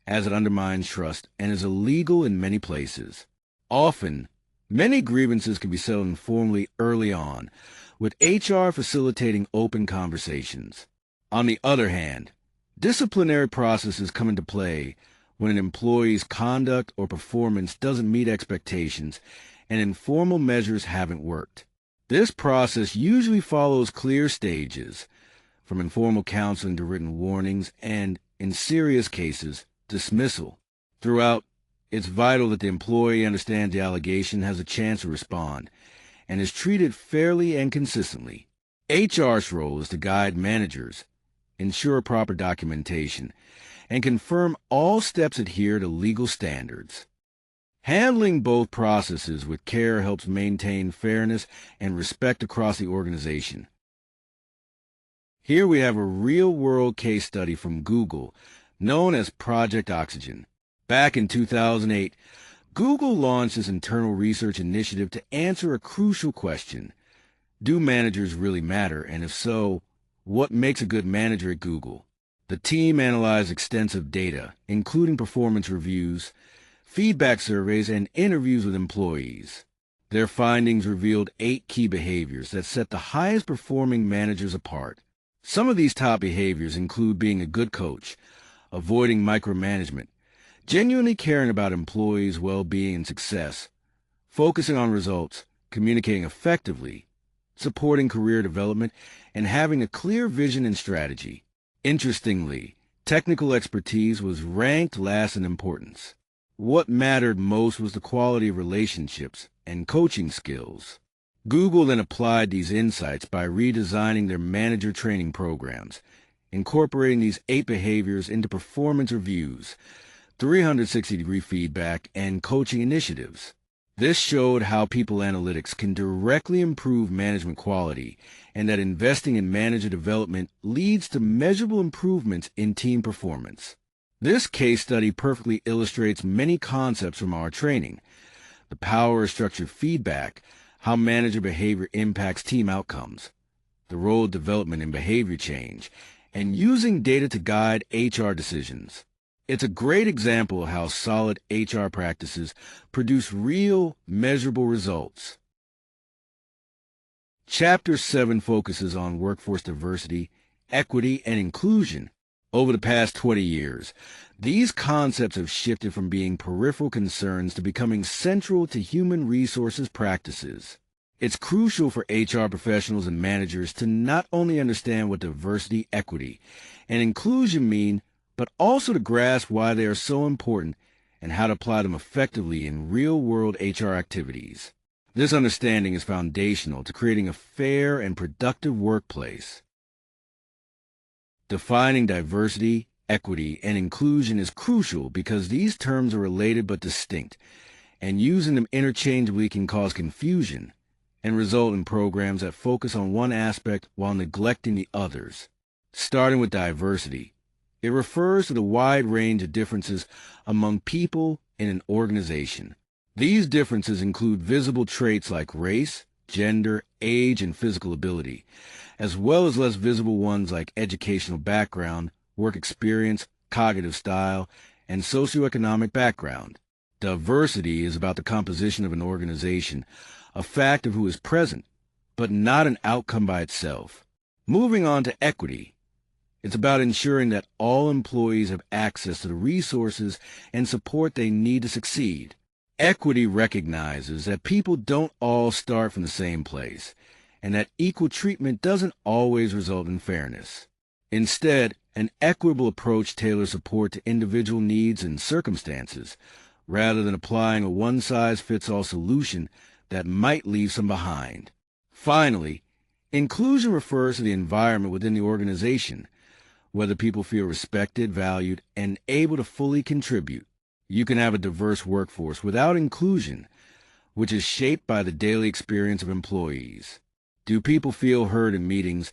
A: as it undermines trust and is illegal in many places. Often, many grievances can be settled informally early on, with HR facilitating open conversations. On the other hand, disciplinary processes come into play when an employee's conduct or performance doesn't meet expectations and informal measures haven't worked. This process usually follows clear stages, from informal counseling to written warnings and, in serious cases, dismissal. Throughout, it's vital that the employee understands the allegation, has a chance to respond, and is treated fairly and consistently. HR's role is to guide managers, ensure proper documentation, and confirm all steps adhere to legal standards. Handling both processes with care helps maintain fairness and respect across the organization. Here we have a real-world case study from Google, known as Project Oxygen. Back in 2008, Google launched this internal research initiative to answer a crucial question: do managers really matter? And if so, what makes a good manager at Google? The team analyzed extensive data, including performance reviews, feedback surveys, and interviews with employees. Their findings revealed 8 key behaviors that set the highest performing managers apart. Some of these top behaviors include being a good coach, avoiding micromanagement, genuinely caring about employees' well-being and success, focusing on results, communicating effectively, supporting career development, and having a clear vision and strategy. Interestingly, technical expertise was ranked last in importance. What mattered most was the quality of relationships and coaching skills. Google then applied these insights by redesigning their manager training programs, incorporating these 8 behaviors into performance reviews, 360-degree feedback, and coaching initiatives. This showed how people analytics can directly improve management quality, and that investing in manager development leads to measurable improvements in team performance. This case study perfectly illustrates many concepts from our training: the power of structured feedback, how manager behavior impacts team outcomes, the role of development in behavior change, and using data to guide HR decisions. It's a great example of how solid HR practices produce real, measurable results. Chapter 7 focuses on workforce diversity, equity, and inclusion. Over the past 20 years, these concepts have shifted from being peripheral concerns to becoming central to human resources practices. It's crucial for HR professionals and managers to not only understand what diversity, equity, and inclusion mean, but also to grasp why they are so important and how to apply them effectively in real-world HR activities. This understanding is foundational to creating a fair and productive workplace. Defining diversity, equity, and inclusion is crucial because these terms are related but distinct, and using them interchangeably can cause confusion and result in programs that focus on one aspect while neglecting the others. Starting with diversity, it refers to the wide range of differences among people in an organization. These differences include visible traits like race, gender, age, and physical ability, as well as less visible ones like educational background, work experience, cognitive style, and socioeconomic background. Diversity is about the composition of an organization, a fact of who is present, but not an outcome by itself. Moving on to equity, it's about ensuring that all employees have access to the resources and support they need to succeed. Equity recognizes that people don't all start from the same place, and that equal treatment doesn't always result in fairness. Instead, an equitable approach tailors support to individual needs and circumstances, rather than applying a one-size-fits-all solution that might leave some behind. Finally, inclusion refers to the environment within the organization, whether people feel respected, valued, and able to fully contribute. You can have a diverse workforce without inclusion, which is shaped by the daily experience of employees. Do people feel heard in meetings,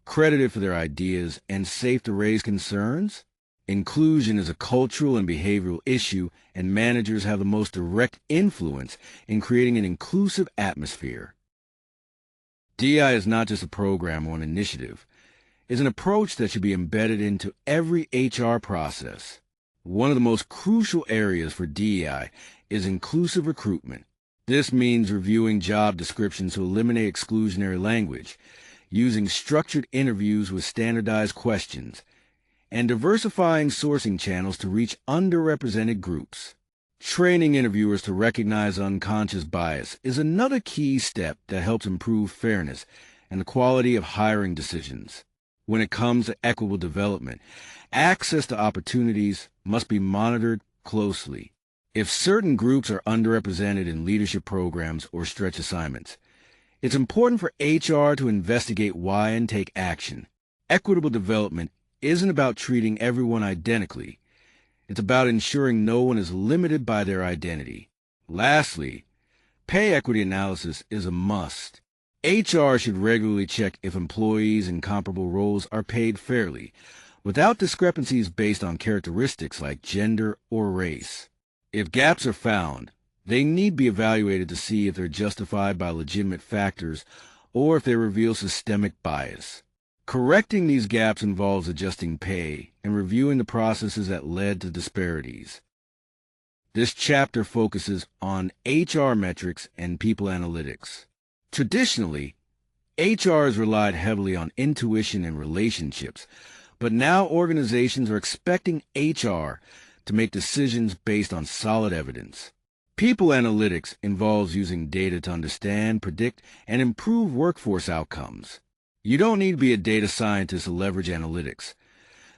A: credited for their ideas, and safe to raise concerns? Inclusion is a cultural and behavioral issue, and managers have the most direct influence in creating an inclusive atmosphere. DI is not just a program or an initiative. It's an approach that should be embedded into every HR process. One of the most crucial areas for DEI is inclusive recruitment. This means reviewing job descriptions to eliminate exclusionary language, using structured interviews with standardized questions, and diversifying sourcing channels to reach underrepresented groups. Training interviewers to recognize unconscious bias is another key step that helps improve fairness and the quality of hiring decisions. When it comes to equitable development, access to opportunities must be monitored closely. If certain groups are underrepresented in leadership programs or stretch assignments, it's important for HR to investigate why and take action. Equitable development isn't about treating everyone identically. It's about ensuring no one is limited by their identity. Lastly, pay equity analysis is a must. HR should regularly check if employees in comparable roles are paid fairly, without discrepancies based on characteristics like gender or race. If gaps are found, they need to be evaluated to see if they're justified by legitimate factors or if they reveal systemic bias. Correcting these gaps involves adjusting pay and reviewing the processes that led to disparities. This chapter focuses on HR metrics and people analytics. Traditionally, HR has relied heavily on intuition and relationships, but now organizations are expecting HR to make decisions based on solid evidence. People analytics involves using data to understand, predict, and improve workforce outcomes. You don't need to be a data scientist to leverage analytics.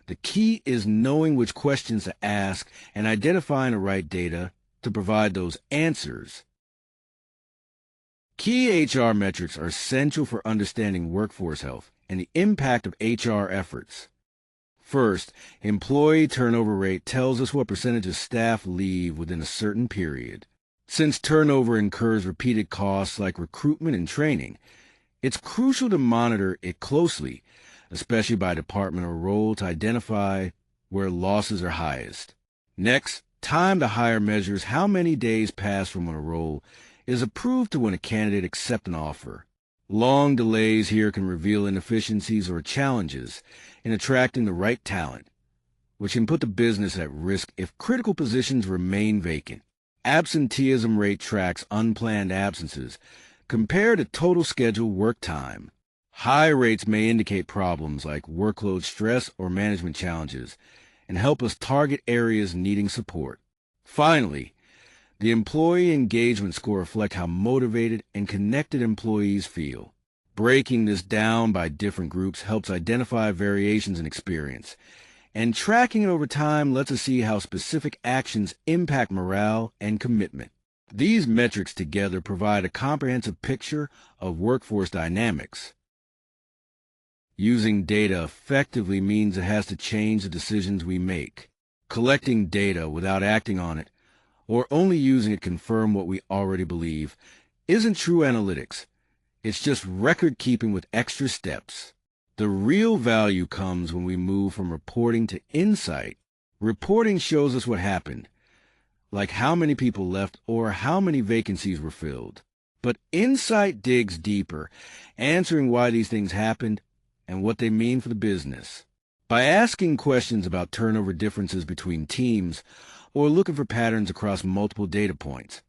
A: The key is knowing which questions to ask and identifying the right data to provide those answers. Key HR metrics are essential for understanding workforce health and the impact of HR efforts. First, employee turnover rate tells us what percentage of staff leave within a certain period. Since turnover incurs repeated costs like recruitment and training, it's crucial to monitor it closely, especially by department or role, to identify where losses are highest. Next, time to hire measures how many days pass from when a role is approved to when a candidate accepts an offer. Long delays here can reveal inefficiencies or challenges in attracting the right talent, which can put the business at risk if critical positions remain vacant. Absenteeism rate tracks unplanned absences compared to total scheduled work time. High rates may indicate problems like workload stress or management challenges and help us target areas needing support. Finally, the employee engagement score reflects how motivated and connected employees feel. Breaking this down by different groups helps identify variations in experience, and tracking it over time lets us see how specific actions impact morale and commitment. These metrics together provide a comprehensive picture of workforce dynamics. Using data effectively means it has to change the decisions we make. Collecting data without acting on it, or only using it to confirm what we already believe, isn't true analytics. It's just record-keeping with extra steps. The real value comes when we move from reporting to insight. Reporting shows us what happened, like how many people left or how many vacancies were filled. But insight digs deeper, answering why these things happened and what they mean for the business. By asking questions about turnover differences between teams or looking for patterns across multiple data points,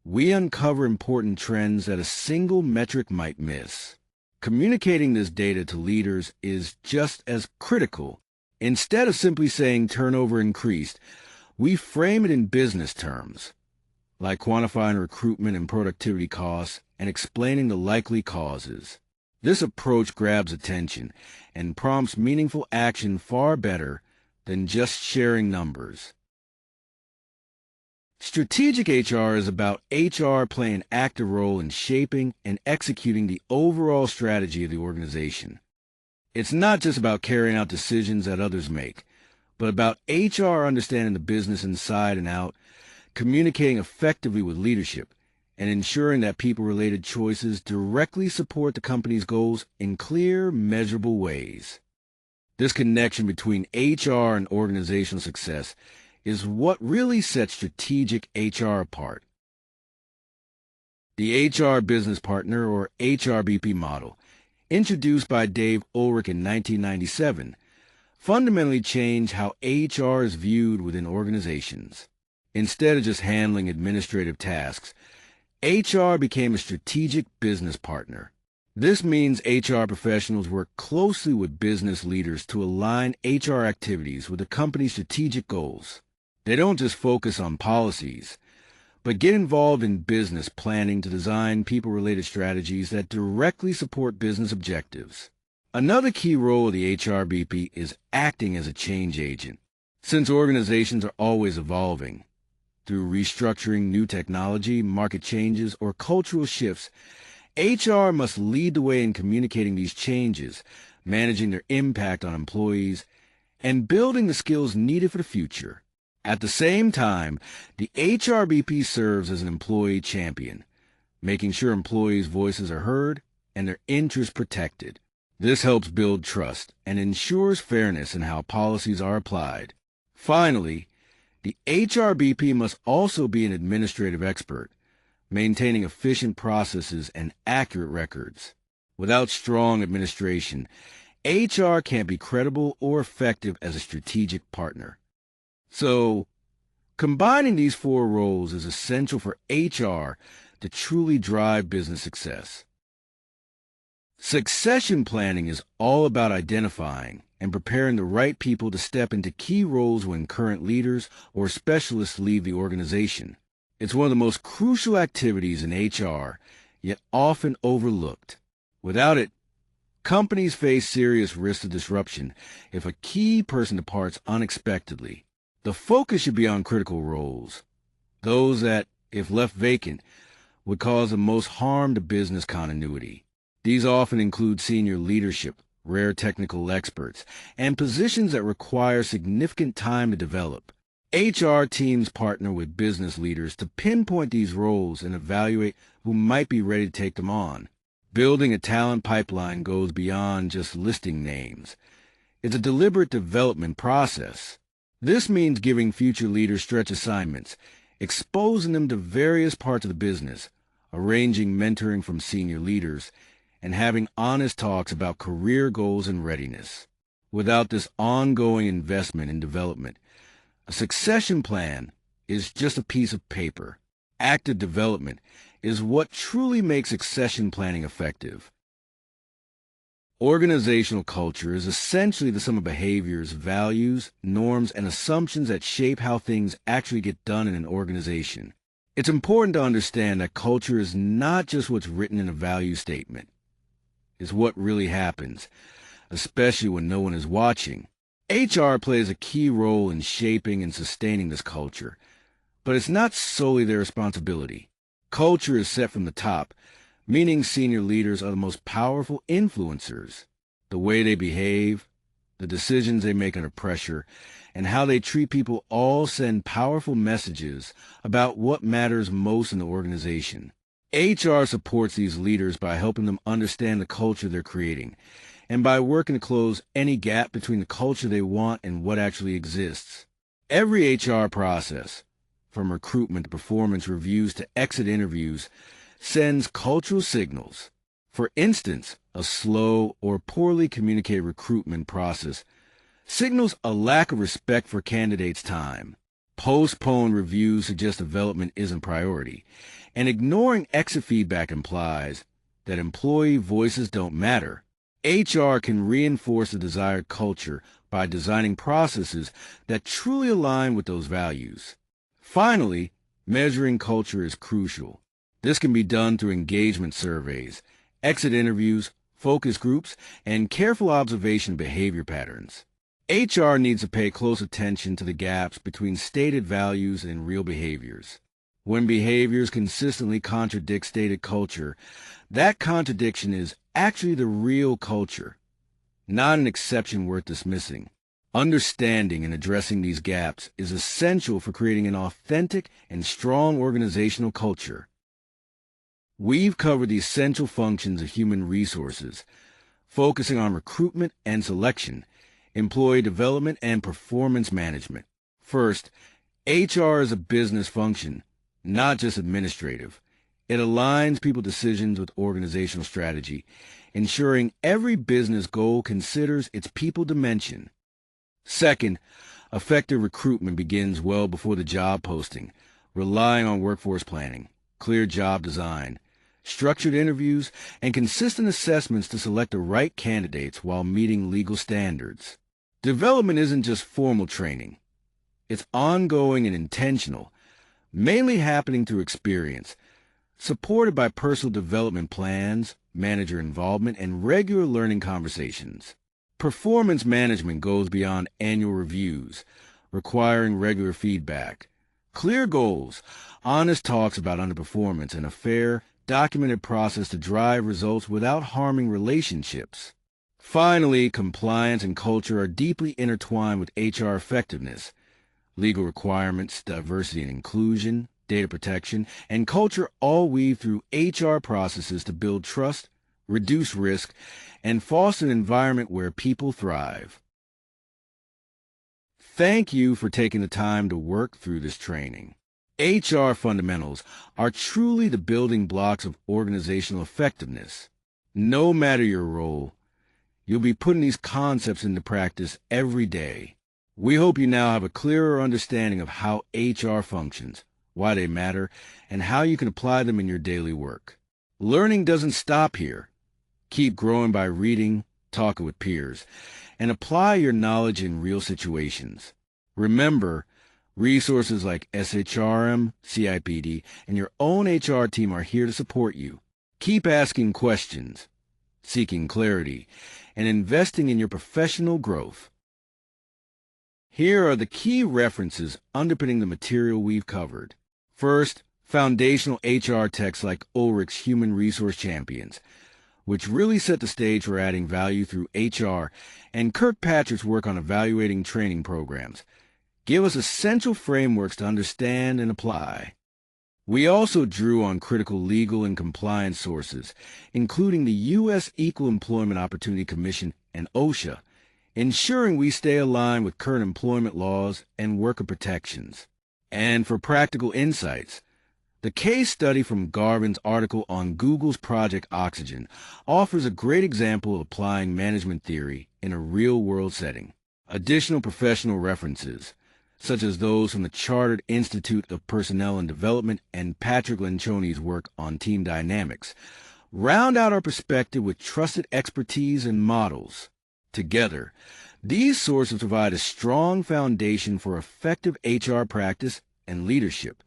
A: we uncover important trends that a single metric might miss. Communicating this data to leaders is just as critical. Instead of simply saying turnover increased, we frame it in business terms, like quantifying recruitment and productivity costs and explaining the likely causes. This approach grabs attention and prompts meaningful action far better than just sharing numbers. Strategic HR is about HR playing an active role in shaping and executing the overall strategy of the organization. It's not just about carrying out decisions that others make, but about HR understanding the business inside and out, communicating effectively with leadership, and ensuring that people-related choices directly support the company's goals in clear, measurable ways. This connection between HR and organizational success is what really sets strategic HR apart. The HR business partner, or HRBP model, introduced by Dave Ulrich in 1997, fundamentally changed how HR is viewed within organizations. Instead of just handling administrative tasks, HR became a strategic business partner. This means HR professionals work closely with business leaders to align HR activities with the company's strategic goals. They don't just focus on policies, but get involved in business planning to design people-related strategies that directly support business objectives. Another key role of the HRBP is acting as a change agent. Since organizations are always evolving, through restructuring, new technology, market changes, or cultural shifts, HR must lead the way in communicating these changes, managing their impact on employees, and building the skills needed for the future. At the same time, the HRBP serves as an employee champion, making sure employees' voices are heard and their interests protected. This helps build trust and ensures fairness in how policies are applied. Finally, the HRBP must also be an administrative expert, maintaining efficient processes and accurate records. Without strong administration, HR can't be credible or effective as a strategic partner. So, combining these four roles is essential for HR to truly drive business success. Succession planning is all about identifying and preparing the right people to step into key roles when current leaders or specialists leave the organization. It's one of the most crucial activities in HR, yet often overlooked. Without it, companies face serious risks of disruption if a key person departs unexpectedly. The focus should be on critical roles, those that, if left vacant, would cause the most harm to business continuity. These often include senior leadership, rare technical experts, and positions that require significant time to develop. HR teams partner with business leaders to pinpoint these roles and evaluate who might be ready to take them on. Building a talent pipeline goes beyond just listing names. It's a deliberate development process. This means giving future leaders stretch assignments, exposing them to various parts of the business, arranging mentoring from senior leaders, and having honest talks about career goals and readiness. Without this ongoing investment in development, a succession plan is just a piece of paper. Active development is what truly makes succession planning effective. Organizational culture is essentially the sum of behaviors, values, norms, and assumptions that shape how things actually get done in an organization. It's important to understand that culture is not just what's written in a value statement. It's what really happens, especially when no one is watching. HR plays a key role in shaping and sustaining this culture, but it's not solely their responsibility. Culture is set from the top, meaning senior leaders are the most powerful influencers. The way they behave, the decisions they make under pressure, and how they treat people all send powerful messages about what matters most in the organization. HR supports these leaders by helping them understand the culture they're creating, and by working to close any gap between the culture they want and what actually exists. Every HR process, from recruitment to performance reviews to exit interviews, sends cultural signals. For instance, a slow or poorly communicated recruitment process signals a lack of respect for candidates' time. Postponed reviews suggest development isn't priority, and ignoring exit feedback implies that employee voices don't matter. HR can reinforce the desired culture by designing processes that truly align with those values. Finally, measuring culture is crucial. This can be done through engagement surveys, exit interviews, focus groups, and careful observation of behavior patterns. HR needs to pay close attention to the gaps between stated values and real behaviors. When behaviors consistently contradict stated culture, that contradiction is actually the real culture, not an exception worth dismissing. Understanding and addressing these gaps is essential for creating an authentic and strong organizational culture. We've covered the essential functions of human resources, focusing on recruitment and selection, employee development, and performance management. First, HR is a business function, not just administrative. It aligns people's decisions with organizational strategy, ensuring every business goal considers its people dimension. Second, effective recruitment begins well before the job posting, relying on workforce planning, clear job design, structured interviews, and consistent assessments to select the right candidates while meeting legal standards. Development isn't just formal training. It's ongoing and intentional, mainly happening through experience, supported by personal development plans, manager involvement, and regular learning conversations. Performance management goes beyond annual reviews, requiring regular feedback, clear goals, honest talks about underperformance, and a fair, documented process to drive results without harming relationships. Finally, compliance and culture are deeply intertwined with HR effectiveness. Legal requirements, diversity and inclusion, data protection, and culture all weave through HR processes to build trust, reduce risk, and foster an environment where people thrive. Thank you for taking the time to work through this training. HR fundamentals are truly the building blocks of organizational effectiveness. No matter your role, you'll be putting these concepts into practice every day. We hope you now have a clearer understanding of how HR functions, why they matter, and how you can apply them in your daily work. Learning doesn't stop here. Keep growing by reading, talking with peers, and apply your knowledge in real situations. Remember, resources like SHRM, CIPD, and your own HR team are here to support you. Keep asking questions, seeking clarity, and investing in your professional growth. Here are the key references underpinning the material we've covered. First, foundational HR texts like Ulrich's Human Resource Champions, which really set the stage for adding value through HR, and Kirkpatrick's work on evaluating training programs, give us essential frameworks to understand and apply. We also drew on critical legal and compliance sources, including the U.S. Equal Employment Opportunity Commission and OSHA, ensuring we stay aligned with current employment laws and worker protections. And for practical insights, the case study from Garvin's article on Google's Project Oxygen offers a great example of applying management theory in a real-world setting. Additional professional references, such as those from the Chartered Institute of Personnel and Development and Patrick Lencioni's work on team dynamics, round out our perspective with trusted expertise and models. Together, these sources provide a strong foundation for effective HR practice and leadership.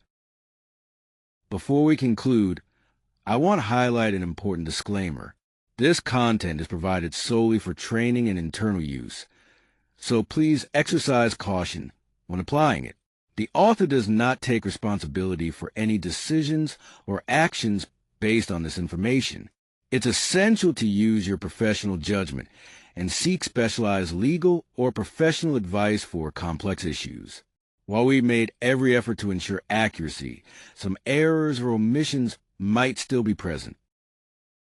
A: Before we conclude, I want to highlight an important disclaimer. This content is provided solely for training and internal use, so please exercise caution when applying it. The author does not take responsibility for any decisions or actions based on this information. It's essential to use your professional judgment and seek specialized legal or professional advice for complex issues. While we made every effort to ensure accuracy, some errors or omissions might still be present.